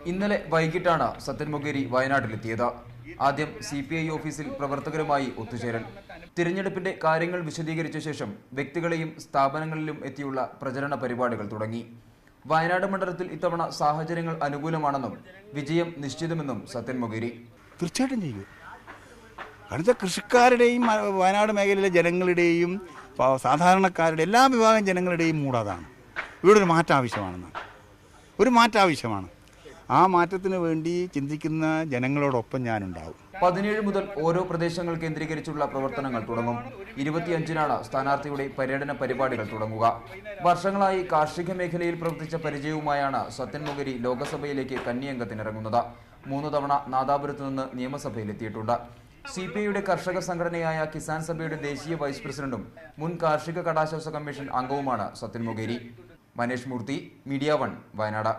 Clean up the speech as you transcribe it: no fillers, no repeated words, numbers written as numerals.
ഇന്നലെ വൈകിട്ടാണ് സത്യൻ മൊകേരി വയനാട്ടിലെത്തിയത്. ആദ്യം CPI ഓഫീസിൽ പ്രവർത്തകരുമായി ഒത്തുചേരൽ. തിരഞ്ഞെടുപ്പിന്റെ കാര്യങ്ങൾ വിശദീകരിച്ച ശേഷം വ്യക്തികളെയും സ്ഥാപനങ്ങളിലും എത്തിയുള്ള പ്രചരണ പരിപാടികൾ തുടങ്ങി. വയനാട് മണ്ഡലത്തിൽ ഇത്തവണ സാഹചര്യങ്ങൾ അനുകൂലമാണെന്നും വിജയം നിശ്ചിതമെന്നും സത്യൻ മൊകേരി. തീർച്ചയായിട്ടും ചെയ്യും. അടുത്ത കൃഷിക്കാരുടെയും വയനാട് മേഖലയിലെ ജനങ്ങളുടെയും സാധാരണക്കാരുടെ എല്ലാ വിഭാഗം ജനങ്ങളുടെയും മൂടാതാണ്. ഇവിടെ ഒരു മാറ്റം ആവശ്യമാണ്. ആ മാറ്റത്തിന് വേണ്ടി ചിന്തിക്കുന്ന ജനങ്ങളോടൊപ്പം ഞാനുണ്ടാവും. 17 മുതൽ ഓരോ പ്രദേശങ്ങൾ കേന്ദ്രീകരിച്ചുള്ള പ്രവർത്തനങ്ങൾ തുടങ്ങും. 25-നാണ് സ്ഥാനാർത്ഥിയുടെ പര്യടന പരിപാടികൾ തുടങ്ങുക. വർഷങ്ങളായി കാർഷിക മേഖലയിൽ പ്രവർത്തിച്ച പരിചയവുമായാണ് സത്യൻ മൊകേരി ലോക്സഭയിലേക്ക് കന്നിയംഗത്തിനിറങ്ങുന്നത്. 3 തവണ നാദാപുരത്ത് നിന്ന് നിയമസഭയിലെത്തിയിട്ടുണ്ട്. CPIയുടെ കർഷക സംഘടനയായ കിസാൻ സഭയുടെ ദേശീയ വൈസ് പ്രസിഡന്റും മുൻ കാർഷിക കടാശ്വാസ കമ്മീഷൻ അംഗവുമാണ് സത്യൻ മൊകേരി. മനേഷ് മൂർത്തി, മീഡിയ 1, വയനാട്.